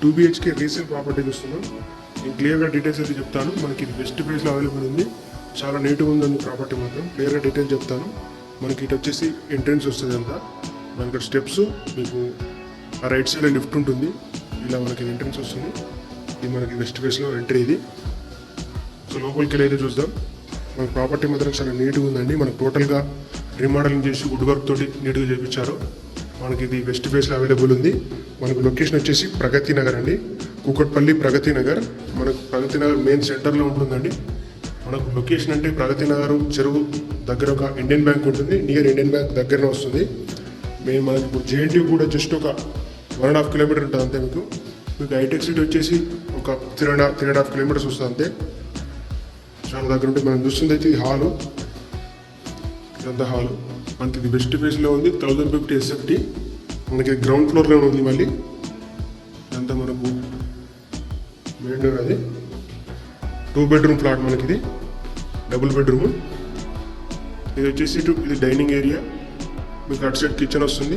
2 BHK resale property చూస్తున్నాం. నేను క్లియర్గా డీటెయిల్స్ అయితే చెప్తాను. మనకి ఇది వెస్ట్ ఫేస్లో అవైలబుల్ ఉంది. చాలా నీట్గా ఉందండి ప్రాపర్టీ మాత్రం. క్లియర్గా డీటెయిల్ చెప్తాను. మనకి ఇటు వచ్చేసి ఎంట్రెన్స్ వస్తుంది అంతా. మనకి స్టెప్స్ మీకు ఆ రైట్ సైడ్ లిఫ్ట్ ఉంటుంది. ఇలా మనకి ఎంట్రెన్స్ వస్తుంది. ఇది మనకి వెస్ట్ ఫేస్లో ఎంట్రీ ఇది. సో లోపలికి వెళ్ళి అయితే చూద్దాం. మన ప్రాపర్టీ మాత్రం చాలా నీట్గా ఉందండి. మనకు టోటల్గా రీమోడలింగ్ చేసి వుడ్ వర్క్ తోటి నీట్గా చేయించారు. మనకి ఇది వెస్ట్ ఫేస్లో అవైలబుల్ ఉంది. మనకు లొకేషన్ వచ్చేసి ప్రగతి నగర్ అండి. కూకట్పల్లి ప్రగతి నగర్. మనకు ప్రగతి నగర్ మెయిన్ సెంటర్లో ఉంటుందండి. మనకు లొకేషన్ అంటే ప్రగతి నగర్ చెరువు దగ్గర ఒక ఇండియన్ బ్యాంక్ ఉంటుంది. నియర్ ఇండియన్ బ్యాంక్ దగ్గరనే వస్తుంది. మనకి ఇప్పుడు JNT కూడా జస్ట్ ఒక 1.5 కిలోమీటర్ ఉంటుంది అంతే. మీకు హైటెక్ సిటీ వచ్చేసి ఒక 3.5 కిలోమీటర్స్ వస్తుంది అంతే. చాలా దగ్గర ఉంటుంది. మనం చూస్తుంది అయితే ఇది హాలు. ఇదంతా హాలు. మనకి ఇది వెస్ట్ ఫేస్లో ఉంది. 1050 SFT. మనకి గ్రౌండ్ ఫ్లోర్లో ఉంది. మళ్ళీ ఇదంతా మనకు మెయిన్ డోర్. అది 2 బెడ్రూమ్ ఫ్లాట్. మనకి ఇది డబుల్ బెడ్రూమ్. ఇది వచ్చేసి ఇది డైనింగ్ ఏరియా. మీకు అటు సైడ్ కిచెన్ వస్తుంది.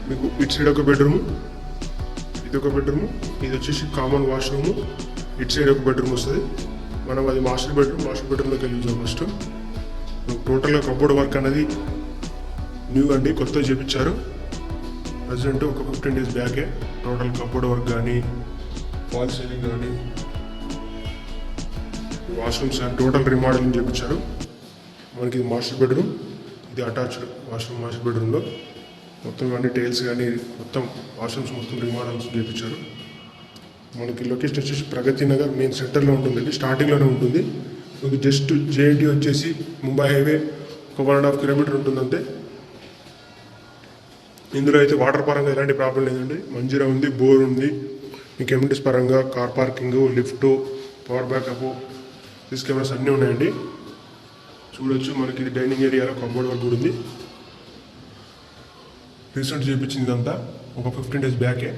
మీకు ఇటు సైడ్ ఒక బెడ్రూమ్, ఇది ఒక బెడ్రూమ్. ఇది వచ్చేసి కామన్ వాష్రూమ్. ఇటు సైడ్ ఒక బెడ్రూమ్ వస్తుంది. మనం అది మాస్టర్ బెడ్రూమ్లోకి వెళ్ళి చూద్దాం. ఫస్ట్ టోటల్గా కబోర్డ్ వర్క్ అనేది న్యూ అండి, కొత్తగా చేయించారు. ప్రజెంట్ ఒక 15 days బ్యాకే టోటల్ కబోర్డ్ వర్క్ కానీ, వాల్ సీలింగ్ కానీ, వాష్రూమ్స్ కానీ టోటల్ రీమోడలింగ్ చేయించారు. మనకి ఇది మాస్టర్ బెడ్రూమ్. ఇది అటాచ్డ్ వాష్రూమ్. మాస్టర్ బెడ్రూమ్లో మొత్తం అన్ని టైల్స్ కానీ మొత్తం వాష్రూమ్స్ మొత్తం రీమోడల్స్ చేయించారు. మనకి లొకేషన్ వచ్చేసి ప్రగతి నగర్ మెయిన్ సెంటర్లో ఉంటుందండి. స్టార్టింగ్లోనే ఉంటుంది. మీకు జస్ట్ JNT వచ్చేసి ముంబై హైవే ఒక 1.5 కిలోమీటర్ ఉంటుంది అంతే. ఇందులో అయితే వాటర్ పరంగా ఎలాంటి ప్రాబ్లం లేదండి. మంజీరా ఉంది, బోర్ ఉంది. మీకు ఎమ్యూనిటీస్ పరంగా car parking, lift, power backup, CC cameras అన్నీ ఉన్నాయండి. చూడొచ్చు. మనకి ఇది డైనింగ్ ఏరియాలో కబోర్డ్ వర్క్ కూడా ఉంది. రీసెంట్ చేయించింది ఇదంతా ఒక 15 days బ్యాకే.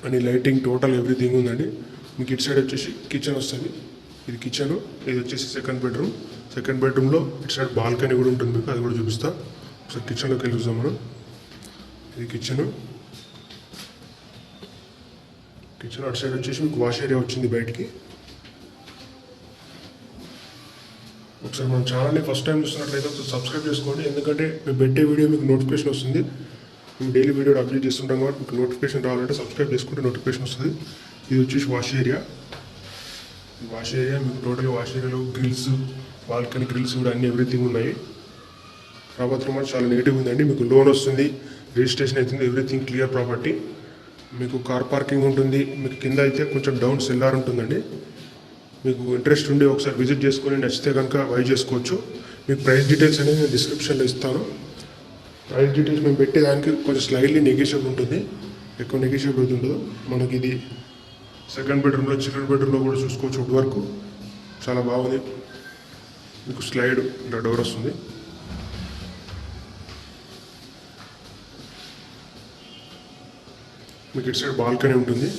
అని లైటింగ్ టోటల్ ఎవ్రీథింగ్ ఉందండి. మీకు ఇటు సైడ్ వచ్చేసి కిచెన్ వస్తుంది. ఇది కిచెన్. ఇది వచ్చేసి సెకండ్ బెడ్రూమ్లో ఇటు సైడ్ బాల్కనీ కూడా ఉంటుంది. మీకు అది కూడా చూపిస్తా. ఒకసారి కిచెన్లోకి వెళ్ళి చూద్దాం మనం. ఇది కిచెన్. అటు సైడ్ వచ్చేసి మీకు వాష్ ఏరియా వచ్చింది బయటికి. ఒకసారి మన ఛానల్ని ఫస్ట్ టైం చూస్తున్నట్లయితే ఒకసారి సబ్స్క్రైబ్ చేసుకోండి. ఎందుకంటే మేము పెట్టే వీడియో మీకు నోటిఫికేషన్ వస్తుంది. మేము డైలీ వీడియో అప్డేట్ చేస్తుంటాం కాబట్టి మీకు నోటిఫికేషన్ రావాలంటే సబ్స్క్రైబ్ చేసుకుంటే నోటిఫికేషన్ వస్తుంది. ఇది వచ్చేసి వాష్ ఏరియా. మీకు టోటల్గా వాష్ ఏరియాలో గ్రిల్స్, బాల్కనీ గ్రిల్స్ కూడా అన్ని ఎవ్రీథింగ్ ఉన్నాయి. ప్రాపర్టీ కూడా చాలా నీట్గా ఉందండి. మీకు లోన్ వస్తుంది, రిజిస్ట్రేషన్ అవుతుంది, ఎవ్రీథింగ్ క్లియర్ ప్రాపర్టీ. మీకు కార్ పార్కింగ్ ఉంటుంది. మీకు కింద అయితే కొంచెం డౌన్ సెల్లార్ ఉంటుందండి. మీకు ఇంట్రెస్ట్ ఉండి ఒకసారి విజిట్ చేసుకొని నచ్చితే కనుక బై చేసుకోవచ్చు. మీకు ప్రైస్ డీటెయిల్స్ అనేది నేను డిస్క్రిప్షన్లో ఇస్తాను. ప్రైస్ డీటెయిల్స్ మేము పెట్టేదానికి కొంచెం స్లైడ్లీ నెగోషియబుల్ ఉంటుంది, ఎక్కువ నెగోషియబుల్ ఉండదు. మనకి ఇది సెకండ్ బెడ్రూమ్లో, చిల్డ్రన్ బెడ్రూమ్లో కూడా చూసుకోవచ్చు. వుడ్ వర్క్ చాలా బాగుంది. మీకు స్లైడ్ డోర్ వస్తుంది. మీకు ఇటు సైడ్ బాల్కనీ ఉంటుంది.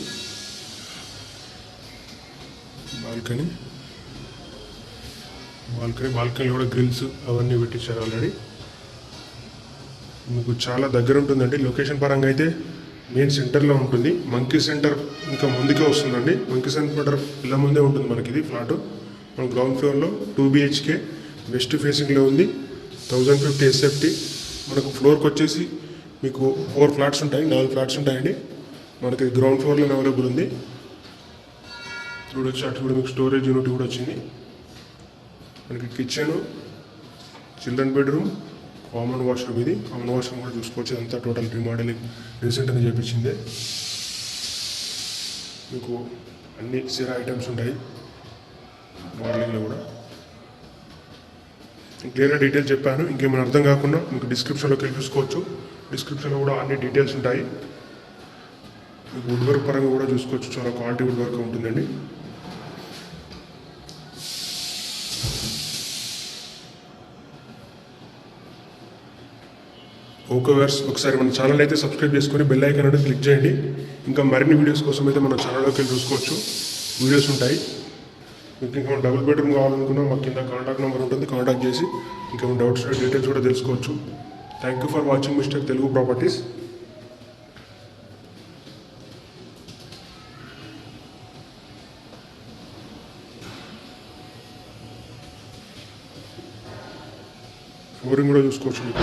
బాల్కనీ కూడా గ్రిల్స్ అవన్నీ పెట్టించారు ఆల్రెడీ. మీకు చాలా దగ్గర ఉంటుందండి. లొకేషన్ పరంగా అయితే మెయిన్ సెంటర్లో ఉంటుంది. మంకీ సెంటర్ ఇంకా ముందుకే వస్తుందండి. మంకీ సెంటర్ ఇలా ముందే ఉంటుంది మనకి ఇది ఫ్లాట్. మన గ్రౌండ్ ఫ్లోర్లో 2 BHK వెస్ట్ ఫేసింగ్లో ఉంది. 1050 SFT. మనకు ఫ్లోర్కి వచ్చేసి మీకు 4 ఫ్లాట్స్ ఉంటాయి, 4 ఫ్లాట్స్ ఉంటాయండి. మనకి గ్రౌండ్ ఫ్లోర్లో అవైలబుల్ ఉంది. చూడొచ్చు. అటు కూడా మీకు స్టోరేజ్ యూనిట్ కూడా వచ్చింది. మనకి kitchen, children bedroom, common washroom. ఇది కామన్ వాష్రూమ్ కూడా చూసుకోవచ్చు. అంతా టోటల్ రీమోడలింగ్ రీసెంట్గా చేయించిందే. మీకు అన్ని సిరా ఐటమ్స్ ఉంటాయి మోడలింగ్లో కూడా. క్లియర్గా డీటెయిల్స్ చెప్పాను. ఇంకేమైనా అర్థం కాకుండా మీకు డిస్క్రిప్షన్లోకి వెళ్ళి చూసుకోవచ్చు. డిస్క్రిప్షన్లో కూడా అన్ని డీటెయిల్స్ ఉంటాయి. మీకు వుడ్ వర్క్ పరంగా కూడా చూసుకోవచ్చు. చాలా క్వాలిటీ వుడ్ వర్క్ ఉంటుందండి. ఓకే వ్యూవర్స్, ఒకసారి మన ఛానల్ అయితే సబ్స్క్రైబ్ చేసుకొని బెల్ ఐకాన్ అనేది క్లిక్ చేయండి. ఇంకా మరిన్ని వీడియోస్ కోసం అయితే మన ఛానల్లోకి వెళ్ళి చూసుకోవచ్చు. వీడియోస్ ఉంటాయి. మీకు ఇంకా డబుల్ బెడ్రూమ్ కావాలనుకున్నా మాకు కింద కాంటాక్ట్ నెంబర్ ఉంటుంది. కాంటాక్ట్ చేసి ఇంకా డౌట్స్ డీటెయిల్స్ కూడా తెలుసుకోవచ్చు. Thank you for watching mister Telugu properties. Flooring కూడా చూసుకోవచ్చు మీకు.